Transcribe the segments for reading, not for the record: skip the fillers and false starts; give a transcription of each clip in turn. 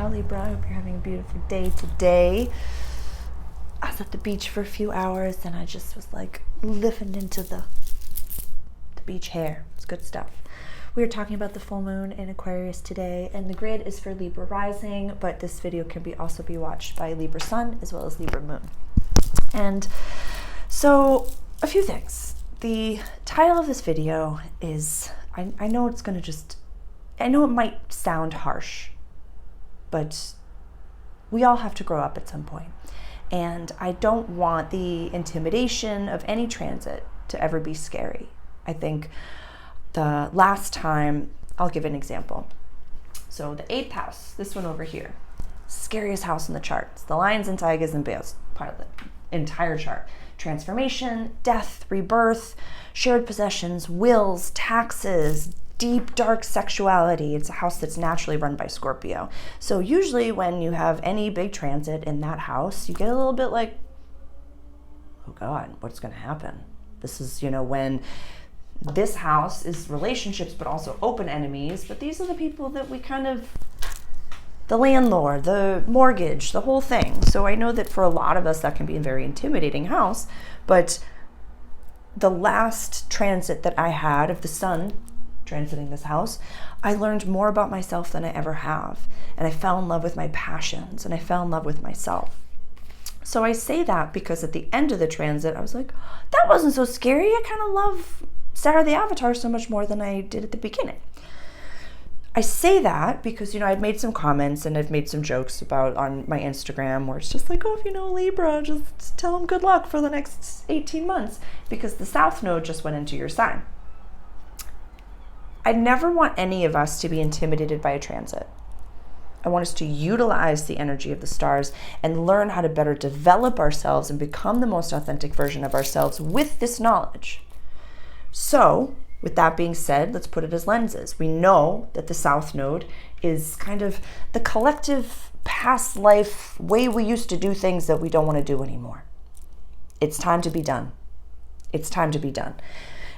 Ciao Libra, I hope you're having a beautiful day today. I was at the beach for a few hours and I just was like living into the beach hair. It's good stuff. We are talking about the full moon in Aquarius today, and the grid is for Libra rising, but this video can also be watched by Libra sun as well as Libra moon. And so a few things. The title of this video is, I know it's going to I know it might sound harsh, but we all have to grow up at some point. And I don't want the intimidation of any transit to ever be scary. I think the last time, I'll give an example. So the 8th house, this one over here, scariest house in the charts. The lions and tigers and bears, part of the entire chart. Transformation, death, rebirth, shared possessions, wills, taxes, deep, dark sexuality. It's a house that's naturally run by Scorpio. So usually when you have any big transit in that house, you get a little bit like, oh God, what's going to happen? This is, when this house is relationships, but also open enemies. But these are the people that we the landlord, the mortgage, the whole thing. So I know that for a lot of us, that can be a very intimidating house. But the last transit that I had of the sun transiting this house, I learned more about myself than I ever have. And I fell in love with my passions and I fell in love with myself. So I say that because at the end of the transit, I was like, that wasn't so scary. I kind of love Sarah the Avatar so much more than I did at the beginning. I say that because, I've made some comments and I've made some jokes on my Instagram where it's just like, oh, if you know Libra, just tell them good luck for the next 18 months because the South Node just went into your sign. I never want any of us to be intimidated by a transit. I want us to utilize the energy of the stars and learn how to better develop ourselves and become the most authentic version of ourselves with this knowledge. So, with that being said, let's put it as lenses. We know that the South Node is kind of the collective past life way we used to do things that we don't want to do anymore. It's time to be done. It's time to be done.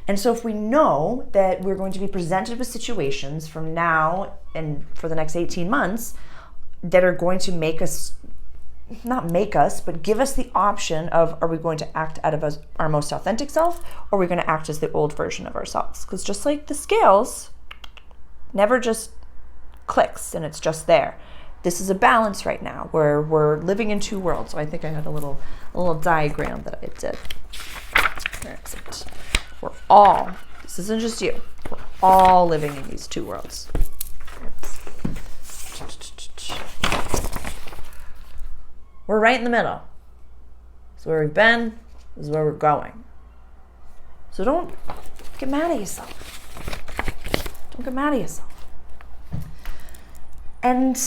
And so if we know that we're going to be presented with situations from now and for the next 18 months that are going to but give us the option of, are we going to act out of our most authentic self, or are we going to act as the old version of ourselves? Because just like the scales never just clicks and it's just there. This is a balance right now where we're living in two worlds. So I think I had a little diagram that I did. Where is it? This isn't just you, we're all living in these two worlds. We're right in the middle. This is where we've been, this is where we're going. So don't get mad at yourself. Don't get mad at yourself. And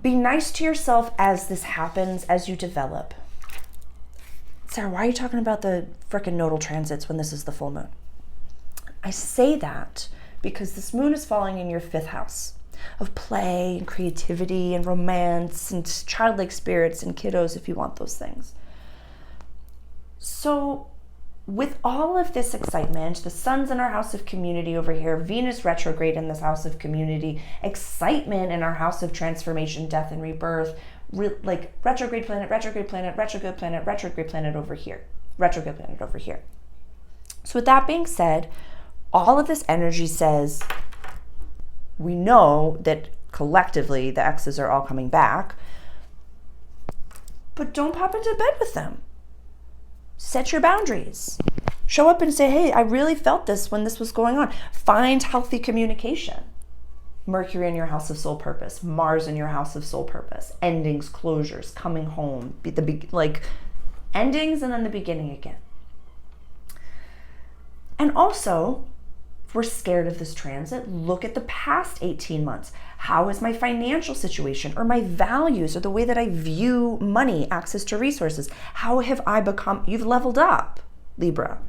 be nice to yourself as this happens, as you develop. Sarah, why are you talking about the frickin' nodal transits when this is the full moon? I say that because this moon is falling in your 5th house of play and creativity and romance and childlike spirits and kiddos if you want those things. So with all of this excitement, the sun's in our house of community over here, Venus retrograde in this house of community, excitement in our house of transformation, death, and rebirth, like retrograde planet over here. So with that being said, all of this energy says we know that collectively the exes are all coming back, but don't pop into bed with them. Set your boundaries. Show up and say, hey, I really felt this when this was going on. Find healthy communication. Mercury in your house of soul purpose, Mars in your house of soul purpose, endings, closures, coming home, endings and then the beginning again. And also, if we're scared of this transit, look at the past 18 months. How is my financial situation or my values or the way that I view money, access to resources? How have I become? You've leveled up, Libra.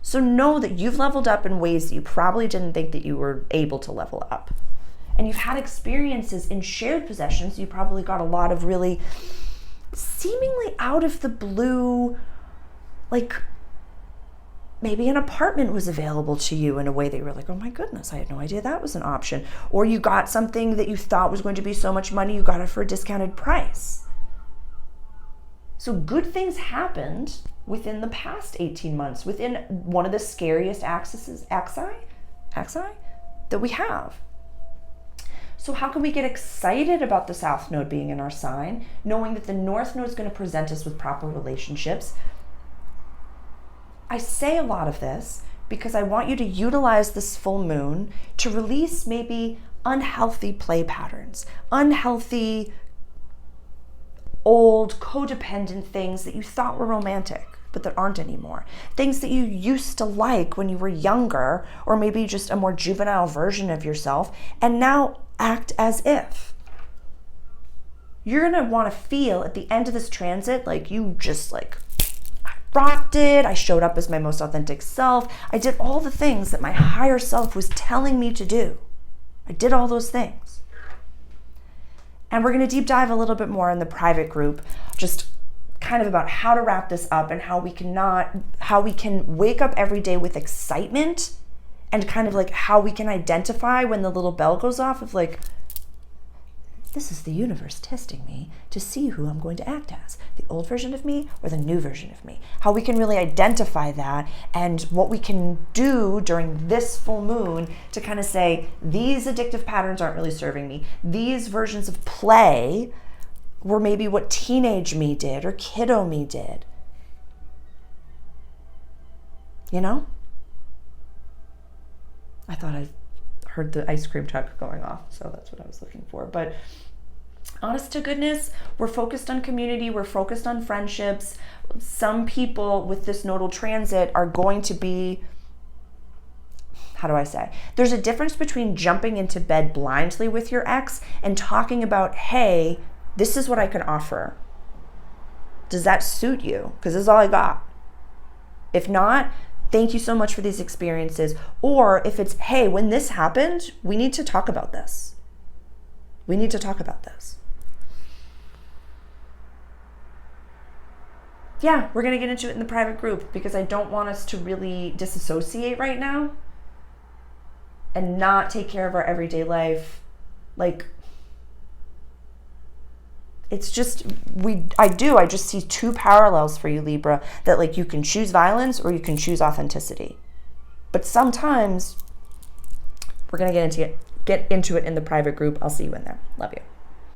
So know that you've leveled up in ways that you probably didn't think that you were able to level up. And you've had experiences in shared possessions. You probably got a lot of really seemingly out of the blue, maybe an apartment was available to you in a way that you were like, oh my goodness, I had no idea that was an option. Or you got something that you thought was going to be so much money, you got it for a discounted price. So good things happened within the past 18 months, within one of the scariest axi that we have. So how can we get excited about the South Node being in our sign, knowing that the North Node is going to present us with proper relationships? I say a lot of this because I want you to utilize this full moon to release maybe unhealthy play patterns, unhealthy, old, codependent things that you thought were romantic, but that aren't anymore. Things that you used to like when you were younger, or maybe just a more juvenile version of yourself, and now act as if. You're gonna wanna feel at the end of this transit like you just I rocked it, I showed up as my most authentic self, I did all the things that my higher self was telling me to do. I did all those things. And we're gonna deep dive a little bit more in the private group, just kind of about how to wrap this up and how we can wake up every day with excitement, and kind of like how we can identify when the little bell goes off of like, this is the universe testing me to see who I'm going to act as, the old version of me or the new version of me. How we can really identify that, and what we can do during this full moon to kind of say, these addictive patterns aren't really serving me. These versions of play were maybe what teenage me did or kiddo me did. You know? I thought I heard the ice cream truck going off, so that's what I was looking for. But honest to goodness, we're focused on community, we're focused on friendships. Some people with this nodal transit are going to be, how do I say? There's a difference between jumping into bed blindly with your ex and talking about, hey, this is what I can offer. Does that suit you? Because this is all I got. If not, thank you so much for these experiences. Or if it's, hey, when this happened, we need to talk about this. We need to talk about this. Yeah, we're going to get into it in the private group because I don't want us to really disassociate right now and not take care of our everyday life. Like, it's just, I just see two parallels for you, Libra, that like you can choose violence or you can choose authenticity. But sometimes we're going to get into it in the private group. I'll see you in there. Love you.